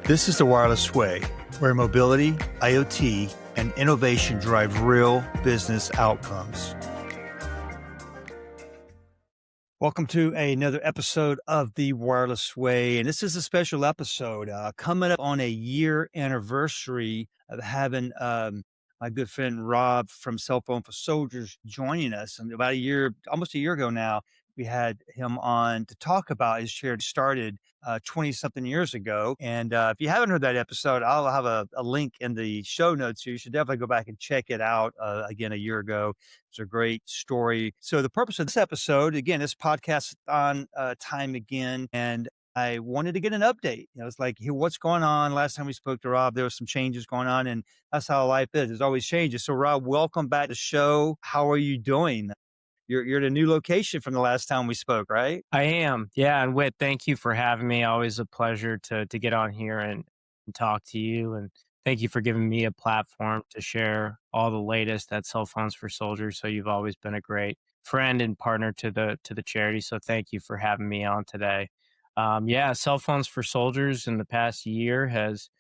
This is the wireless way, where mobility, IoT, and innovation drive real business outcomes. Welcome to another episode of the Wireless Way, and this is a special episode coming up on a year anniversary of having my good friend Rob from Cell Phone for Soldiers joining us. And about almost a year ago now, we had him on to talk about his charity started 20-something years ago. And if you haven't heard that episode, I'll have a link in the show notes. So you should definitely go back and check it out again a year ago. It's a great story. So the purpose of this episode, again, this podcast on time again. And I wanted to get an update. It's like, here, what's going on? Last time we spoke to Rob, there was some changes going on, and that's how life is. There's always changes. So Rob, welcome back to the show. How are you doing? You're at a new location from the last time we spoke, right? I am. Yeah. And Whit, thank you for having me. Always a pleasure to get on here and talk to you. And thank you for giving me a platform to share all the latest at Cell Phones for Soldiers. So you've always been a great friend and partner to the charity. So thank you for having me on today. Cell Phones for Soldiers in the past year has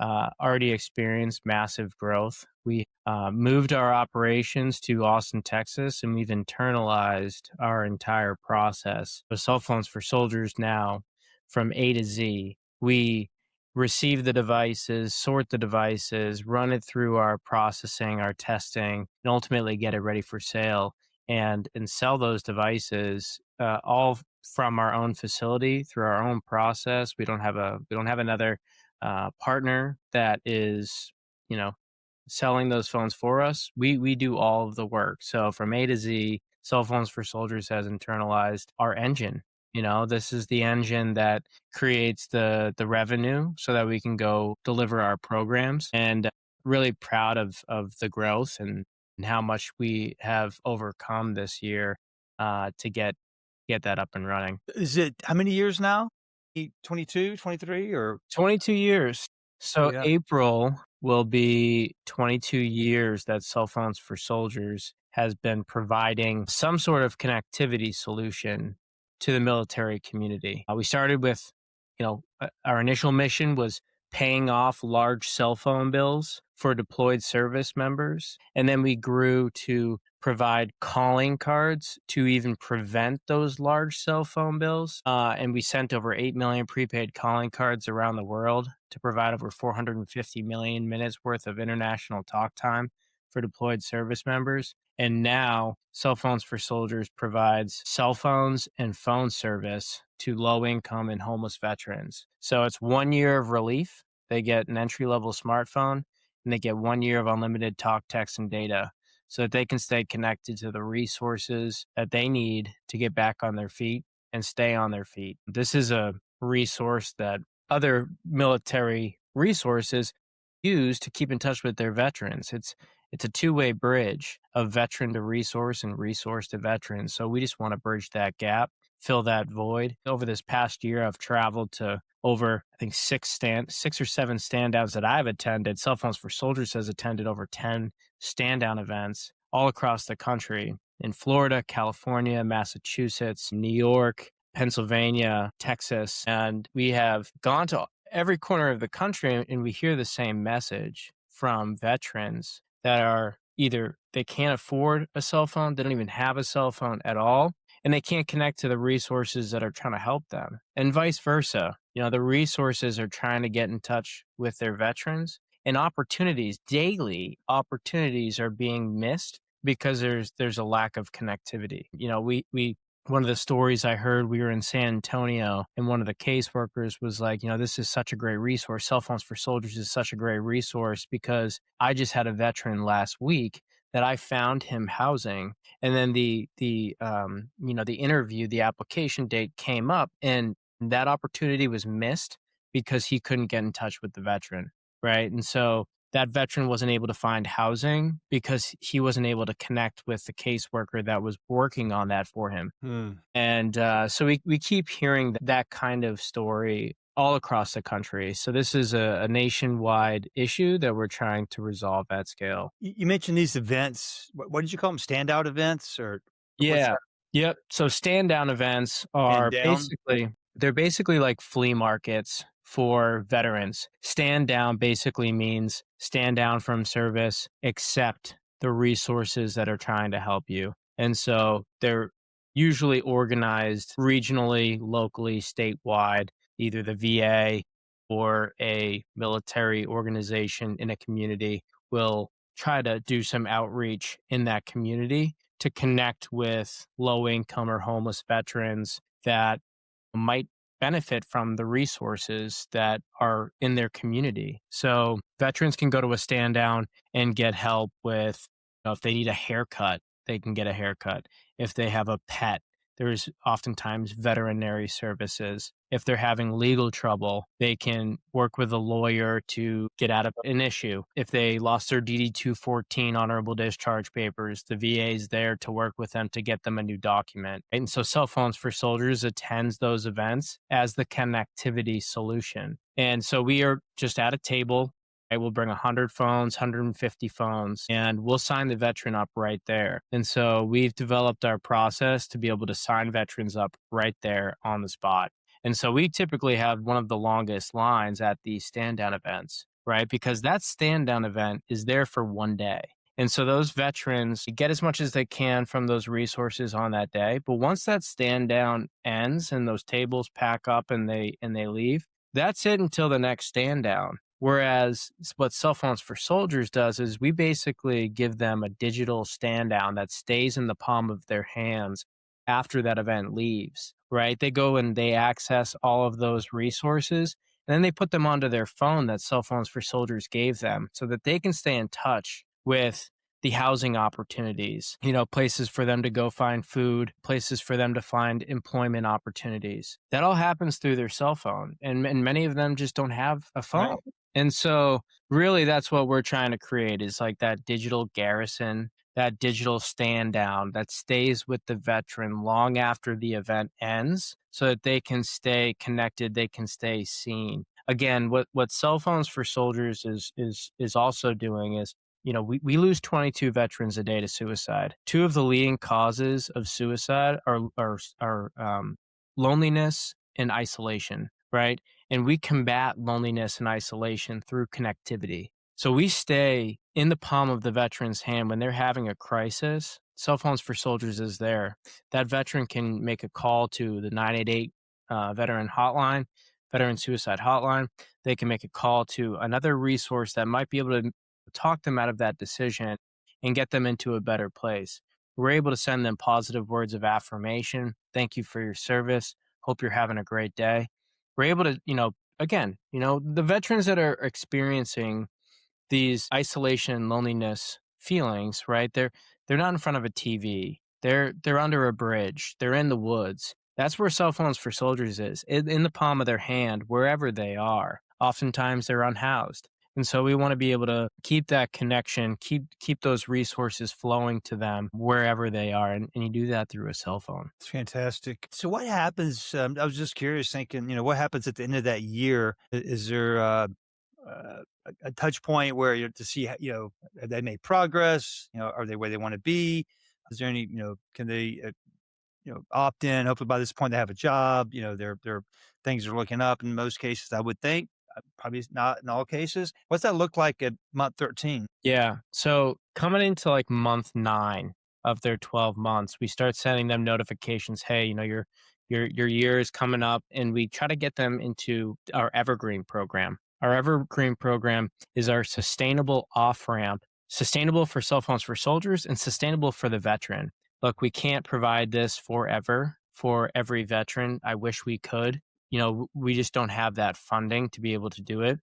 already experienced massive growth. We moved our operations to Austin, Texas, and we've internalized our entire process. So Cell Phones for Soldiers now, from A to Z, we receive the devices, sort the devices, run it through our processing, our testing, and ultimately get it ready for sale and sell those devices all from our own facility through our own process. We don't have another partner that is, selling those phones for us. We do all of the work. So from A to Z, Cell Phones for Soldiers has internalized our engine. This is the engine that creates the revenue so that we can go deliver our programs, and really proud of the growth and how much we have overcome this year to get that up and running. Is it how many years now? 22, 23, or 22 years. So yeah. April will be 22 years that Cell Phones for Soldiers has been providing some sort of connectivity solution to the military community. We started with, our initial mission was paying off large cell phone bills for deployed service members. And then we grew to provide calling cards to even prevent those large cell phone bills. And we sent over 8 million prepaid calling cards around the world to provide over 450 million minutes worth of international talk time for deployed service members. And now Cell Phones for Soldiers provides cell phones and phone service to low-income and homeless veterans. So it's 1 year of relief. They get an entry-level smartphone, and they get 1 year of unlimited talk, text, and data so that they can stay connected to the resources that they need to get back on their feet and stay on their feet. This is a resource that other military resources use to keep in touch with their veterans. It's a two-way bridge of veteran to resource and resource to veteran. So we just want to bridge that gap, fill that void. Over this past year, I've traveled to over, I think, 6 or 7 stand-downs that I've attended. Cell Phones for Soldiers has attended over 10 stand-down events all across the country, in Florida, California, Massachusetts, New York, Pennsylvania, Texas. And we have gone to every corner of the country, and we hear the same message from veterans that are either they can't afford a cell phone, they don't even have a cell phone at all, and they can't connect to the resources that are trying to help them, and vice versa. The resources are trying to get in touch with their veterans, and daily opportunities are being missed because there's a lack of connectivity. One of the stories I heard, we were in San Antonio, and one of the caseworkers was like, this is such a great resource. Cell Phones for Soldiers is such a great resource because I just had a veteran last week that I found him housing. And then the interview, the application date came up, and that opportunity was missed because he couldn't get in touch with the veteran, right? And so that veteran wasn't able to find housing because he wasn't able to connect with the caseworker that was working on that for him. And so we keep hearing that kind of story all across the country. So this is a nationwide issue that we're trying to resolve at scale. You mentioned these events. What did you call them? Standout events, or Yeah. Yep. So stand down events are basically like flea markets for veterans. Stand down basically means stand down from service, accept the resources that are trying to help you. And so they're usually organized regionally, locally, statewide, either the VA or a military organization in a community will try to do some outreach in that community to connect with low income or homeless veterans that might benefit from the resources that are in their community. So veterans can go to a stand down and get help with, if they need a haircut, they can get a haircut. If they have a pet, there's oftentimes veterinary services. If they're having legal trouble, they can work with a lawyer to get out of an issue. If they lost their DD 214 honorable discharge papers, the VA is there to work with them to get them a new document. And so Cell Phones for Soldiers attends those events as the connectivity solution. And so we are just at a table. I will bring 100 phones, 150 phones, and we'll sign the veteran up right there. And so we've developed our process to be able to sign veterans up right there on the spot. And so we typically have one of the longest lines at these stand down events, right? Because that stand down event is there for one day. And so those veterans get as much as they can from those resources on that day. But once that stand down ends and those tables pack up and they leave, that's it until the next stand down. Whereas what Cell Phones for Soldiers does is we basically give them a digital stand down that stays in the palm of their hands after that event leaves, right? They go and they access all of those resources, and then they put them onto their phone that Cell Phones for Soldiers gave them so that they can stay in touch with the housing opportunities, places for them to go find food, places for them to find employment opportunities. That all happens through their cell phone. And many of them just don't have a phone. Right. And so really that's what we're trying to create is like that digital garrison, that digital stand down that stays with the veteran long after the event ends so that they can stay connected, they can stay seen. Again, what Cell Phones for Soldiers is also doing is, we lose 22 veterans a day to suicide. Two of the leading causes of suicide are loneliness and isolation, right? And we combat loneliness and isolation through connectivity. So we stay in the palm of the veteran's hand when they're having a crisis. Cell Phones for Soldiers is there. That veteran can make a call to the 988 veteran hotline, veteran suicide hotline. They can make a call to another resource that might be able to talk them out of that decision and get them into a better place. We're able to send them positive words of affirmation. Thank you for your service. Hope you're having a great day. We're able to, the veterans that are experiencing these isolation and loneliness feelings, right? They're not in front of a TV. They're under a bridge. They're in the woods. That's where Cell Phones for Soldiers is, in the palm of their hand, wherever they are. Oftentimes they're unhoused. And so we want to be able to keep that connection, keep those resources flowing to them wherever they are. And you do that through a cell phone. It's fantastic. So what happens, I was just curious thinking, what happens at the end of that year? Is there a touch point where you're to see, have they made progress? Are they where they want to be? Is there any, can they, opt in? Hopefully by this point they have a job, their things are looking up in most cases, I would think. Probably not in all cases. What's that look like at month 13? Yeah. So coming into like month 9 of their 12 months, we start sending them notifications. Hey, your year is coming up, and we try to get them into our Evergreen program. Our Evergreen program is our sustainable off ramp, sustainable for Cell Phones for Soldiers and sustainable for the veteran. Look, we can't provide this forever for every veteran. I wish we could. We just don't have that funding to be able to do it.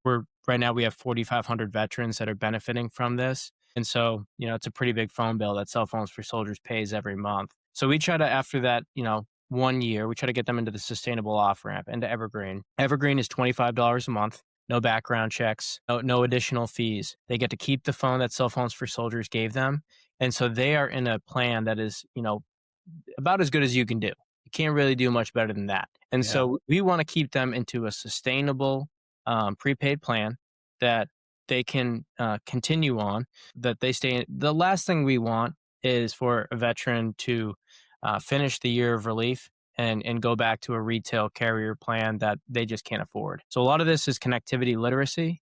Right now we have 4,500 veterans that are benefiting from this. And so, it's a pretty big phone bill that Cell Phones for Soldiers pays every month. So we try to, after that, 1 year, we try to get them into the sustainable off-ramp, into Evergreen. Evergreen is $25 a month, no background checks, no additional fees. They get to keep the phone that Cell Phones for Soldiers gave them. And so they are in a plan that is, about as good as you can do. You can't really do much better than that. And so we want to keep them into a sustainable prepaid plan that they can continue on, that they stay in. The last thing we want is for a veteran to finish the year of relief and go back to a retail carrier plan that they just can't afford. So a lot of this is connectivity literacy,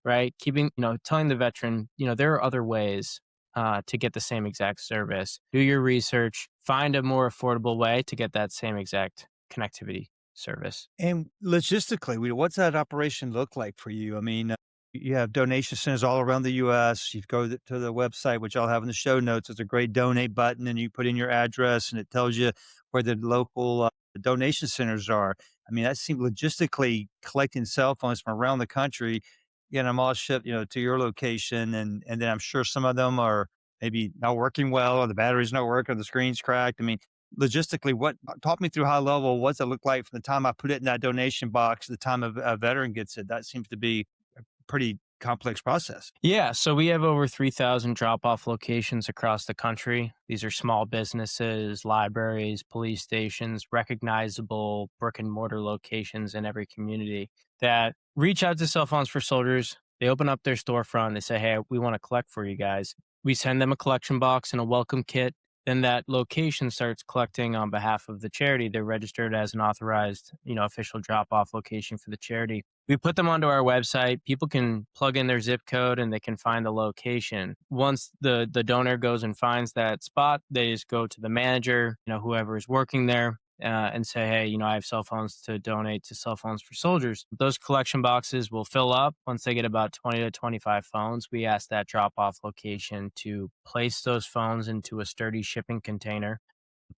right? Keeping, telling the veteran, there are other ways to get the same exact service. Do your research, find a more affordable way to get that same exact connectivity service. And logistically, what's that operation look like for you? I mean, you have donation centers all around the US. You go to the website, which I'll have in the show notes. It's a great donate button, and you put in your address, and it tells you where the local donation centers are. I mean, that seems logistically collecting cell phones from around the country, getting them all shipped, to your location, and then I'm sure some of them are maybe not working well, or the battery's not working, or the screen's cracked. I mean, logistically, what talk me through high level, what's it look like from the time I put it in that donation box to the time a veteran gets it? That seems to be a pretty complex process. Yeah, so we have over 3,000 drop off locations across the country. These are small businesses, libraries, police stations, recognizable brick and mortar locations in every community that reach out to Cell Phones for Soldiers. They open up their storefront. They say, hey, we want to collect for you guys. We send them a collection box and a welcome kit. Then that location starts collecting on behalf of the charity. They're registered as an authorized, official drop off location for the charity. We put them onto our website. People can plug in their zip code and they can find the location. Once the donor goes and finds that spot, they just go to the manager, whoever is working there, and say, hey, I have cell phones to donate to Cell Phones for Soldiers. Those collection boxes will fill up. Once they get about 20 to 25 phones, we ask that drop off location to place those phones into a sturdy shipping container,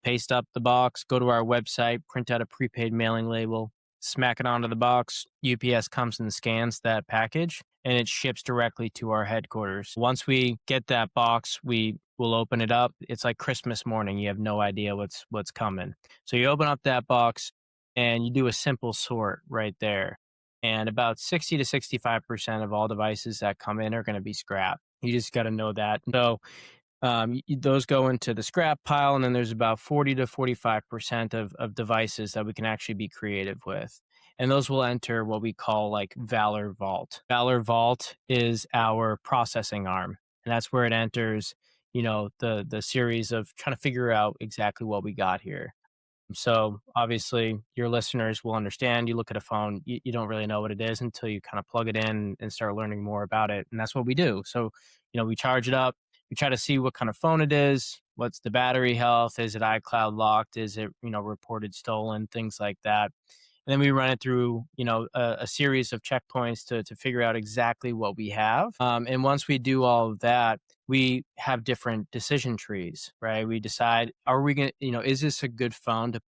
paste up the box, go to our website, print out a prepaid mailing label, smack it onto the box. UPS comes and scans that package and it ships directly to our headquarters. Once we get that box, we will open it up. It's like Christmas morning. You have no idea what's coming. So you open up that box and you do a simple sort right there. And about 60 to 65% of all devices that come in are going to be scrap. You just got to know that. So those go into the scrap pile, and then there's about 40 to 45% of devices that we can actually be creative with. And those will enter what we call like Valor Vault. Valor Vault is our processing arm, and that's where it enters, the series of trying to figure out exactly what we got here. So obviously your listeners will understand. You look at a phone, you don't really know what it is until you kind of plug it in and start learning more about it. And that's what we do. So, we charge it up. We try to see what kind of phone it is. What's the battery health? Is it iCloud locked? Is it, reported stolen? Things like that. And then we run it through, a series of checkpoints to figure out exactly what we have. And once we do all of that, we have different decision trees, right? We decide, are we going to, is this a good phone to,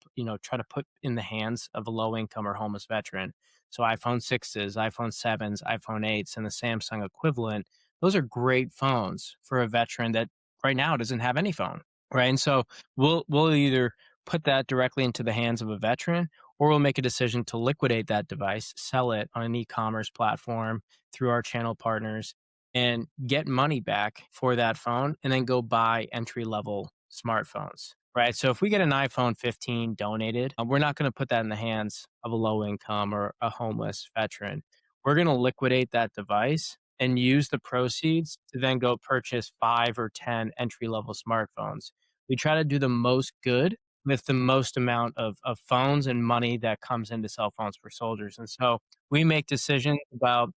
try to put in the hands of a low income or homeless veteran? So iPhone 6s, iPhone 7s, iPhone 8s, and the Samsung equivalent, those are great phones for a veteran that right now doesn't have any phone, right? And so we'll either put that directly into the hands of a veteran, or we'll make a decision to liquidate that device, sell it on an e-commerce platform through our channel partners, and get money back for that phone, and then go buy entry-level smartphones, right? So if we get an iPhone 15 donated, we're not going to put that in the hands of a low-income or a homeless veteran. We're going to liquidate that device and use the proceeds to then go purchase 5 or 10 entry-level smartphones. We try to do the most good with the most amount of phones and money that comes into Cell Phones for Soldiers. And so we make decisions about,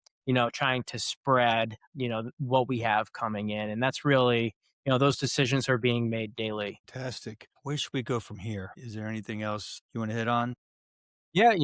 trying to spread, what we have coming in. And that's really, those decisions are being made daily. Fantastic. Where should we go from here? Is there anything else you want to hit on? Yeah,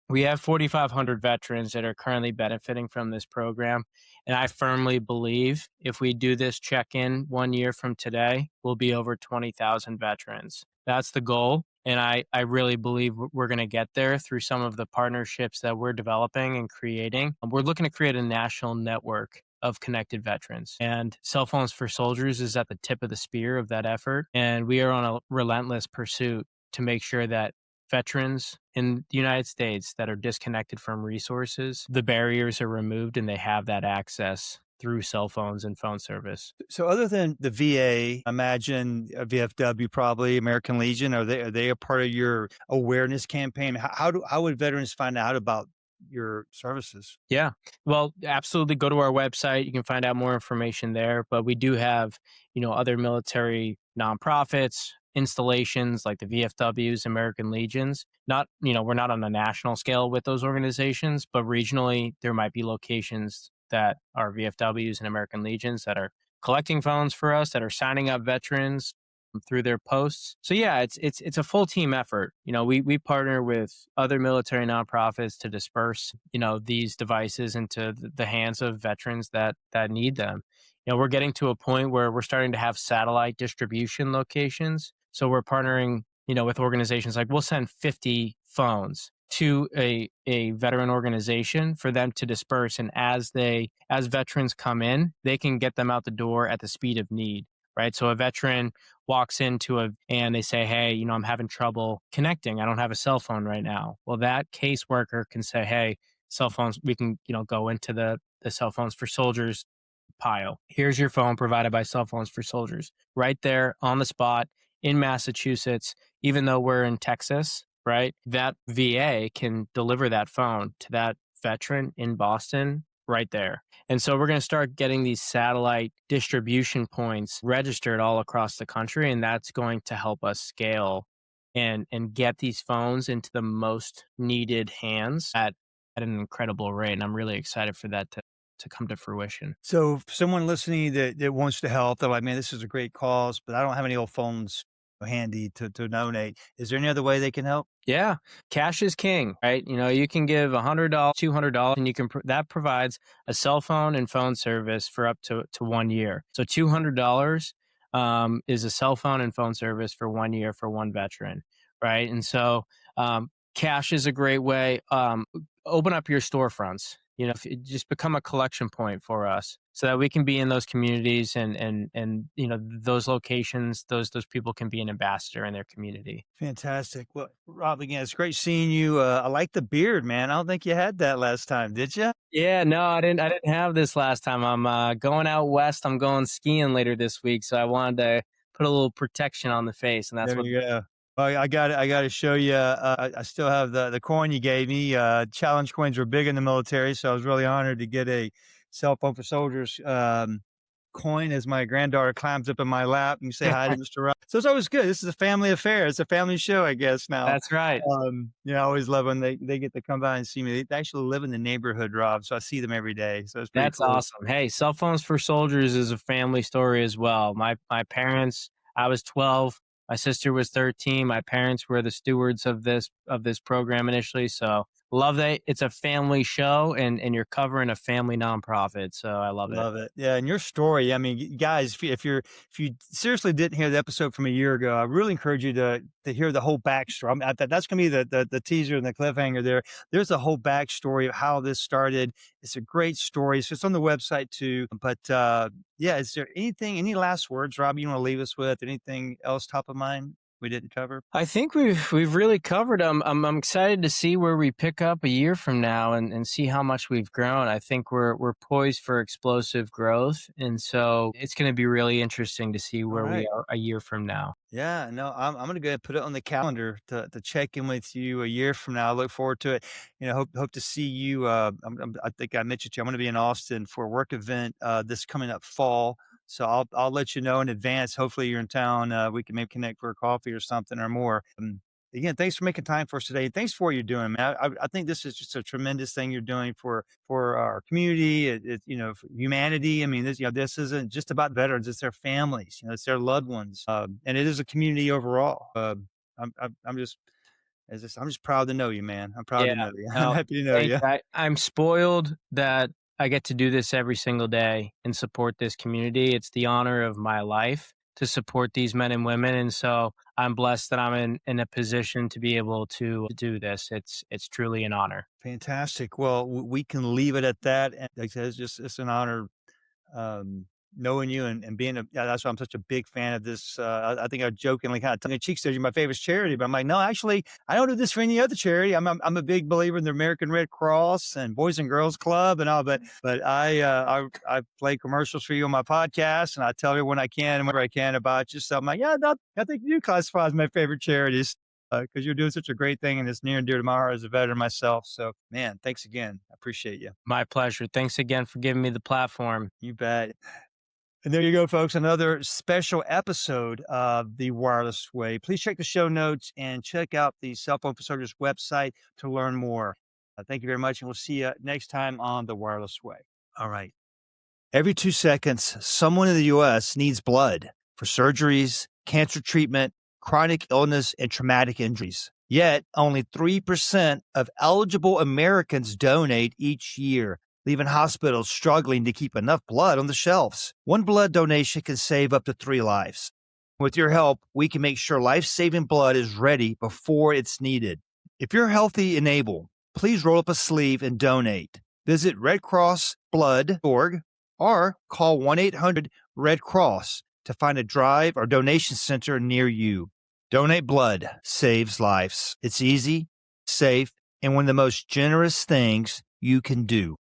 we have 4,500 veterans that are currently benefiting from this program, and I firmly believe if we do this check-in 1 year from today, we'll be over 20,000 veterans. That's the goal, and I really believe we're going to get there through some of the partnerships that we're developing and creating. We're looking to create a national network of connected veterans, and Cell Phones for Soldiers is at the tip of the spear of that effort, and we are on a relentless pursuit to make sure that veterans in the United States that are disconnected from resources, the barriers are removed and they have that access through cell phones and phone service. So other than the VA, imagine a VFW, probably American Legion, are they a part of your awareness campaign? How would veterans find out about your services? Yeah. Well, absolutely go to our website. You can find out more information there, but we do have, other military nonprofits, installations like the VFWs, American Legions. Not, we're not on a national scale with those organizations, but regionally, there might be locations that are VFWs and American Legions that are collecting phones for us, that are signing up veterans through their posts. So yeah, it's a full team effort. We partner with other military nonprofits to disperse, these devices into the hands of veterans that need them. We're getting to a point where we're starting to have satellite distribution locations. So we're partnering, with organizations like we'll send 50 phones to a veteran organization for them to disperse. And as veterans come in, they can get them out the door at the speed of need. Right. So a veteran walks and they say, hey, I'm having trouble connecting. I don't have a cell phone right now. Well, that caseworker can say, hey, cell phones, we can, go into the cell phones for soldiers pile. Here's your phone provided by Cell Phones for Soldiers. Right there on the spot in Massachusetts, even though we're in Texas, right? That VA can deliver that phone to that veteran in Boston right there. And so we're going to start getting these satellite distribution points registered all across the country, and that's going to help us scale and get these phones into the most needed hands at an incredible rate. And I'm really excited for that to come to fruition. So, for someone listening that wants to help, they're like, "Man, this is a great cause, but I don't have any old phones handy to donate." Is there any other way they can help? Yeah, cash is king, right? You can give $100, $200, and that provides a cell phone and phone service for up to 1 year. So $200 is a cell phone and phone service for 1 year for one veteran, right? And so cash is a great way. Open up your storefronts. Just become a collection point for us, so that we can be in those communities and those locations. Those people can be an ambassador in their community. Fantastic. Well, Rob, again, it's great seeing you. I like the beard, man. I don't think you had that last time, did you? Yeah, no, I didn't have this last time. I'm going out west. I'm going skiing later this week, so I wanted to put a little protection on the face, and that's There what. you go. Well, I got to show you. I still have the coin you gave me. Challenge coins were big in the military, so I was really honored to get a cell phone for soldiers coin as my granddaughter climbs up in my lap and you say hi to Mr. Rob. So it's always good. This is a family affair. It's a family show, I guess now. That's right. I always love when they get to come by and see me. They actually live in the neighborhood, Rob, so I see them every day. So it's pretty That's cool. awesome. Hey, Cell Phones for Soldiers is a family story as well. My parents, I was 12, my sister was 13. My parents were the stewards of this program initially. So love that it's a family show and you're covering a family nonprofit. So I love it. Love it. Yeah, and your story, I mean, guys, if you seriously didn't hear the episode from a year ago, I really encourage you to hear the whole backstory. I mean, that's going to be the teaser and the cliffhanger there. There's a whole backstory of how this started. It's a great story. So it's on the website too. But yeah, is there any last words, Rob, you want to leave us with? Anything else top of mind we didn't cover? I think we've really covered them. I'm excited to see where we pick up a year from now and see how much we've grown. I think we're poised for explosive growth, and so it's going to be really interesting to see All where we right. are a year from now. Yeah, no, I'm gonna go ahead and put it on the calendar to check in with you a year from now. I look forward to it. Hope to see you. I think I mentioned to you. I'm gonna be in Austin for a work event this coming up fall. So I'll let you know in advance. Hopefully you're in town. We can maybe connect for a coffee or something or more. Again, thanks for making time for us today. Thanks for what you're doing, man. I think this is just a tremendous thing you're doing for our community. For humanity. I mean, this isn't just about veterans; it's their families. It's their loved ones, and it is a community overall. I'm just, I'm just proud to know you, man. I'm proud Yeah, to know you. I'm no, happy to know thank you. you. I'm spoiled that I get to do this every single day and support this community. It's the honor of my life to support these men and women, and so I'm blessed that I'm in a position to be able to do this. It's truly an honor. Fantastic. Well, we can leave it at that. And like I said, it's an honor knowing you and being yeah, that's why I'm such a big fan of this. I think I jokingly kind of tongue in cheek said you're my favorite charity, but I'm like, no, actually, I don't do this for any other charity. I'm a big believer in the American Red Cross and Boys and Girls Club and all, but I play commercials for you on my podcast and I tell everyone I can and whenever I can about you. So I'm like, yeah, no, I think you classify as my favorite charities. Because you're doing such a great thing and it's near and dear to my heart as a veteran myself. So, man, thanks again. I appreciate you. My pleasure. Thanks again for giving me the platform. You bet. And there you go, folks. Another special episode of The Wireless Way. Please check the show notes and check out the Cell Phone for Soldiers website to learn more. Thank you very much, and we'll see you next time on The Wireless Way. All right. Every 2 seconds, someone in the U.S. needs blood for surgeries, cancer treatment, chronic illness, and traumatic injuries. Yet, only 3% of eligible Americans donate each year, leaving hospitals struggling to keep enough blood on the shelves. One blood donation can save up to 3 lives. With your help, we can make sure life-saving blood is ready before it's needed. If you're healthy and able, please roll up a sleeve and donate. Visit redcrossblood.org or call 1-800-RED-CROSS to find a drive or donation center near you. Donate blood saves lives. It's easy, safe, and one of the most generous things you can do.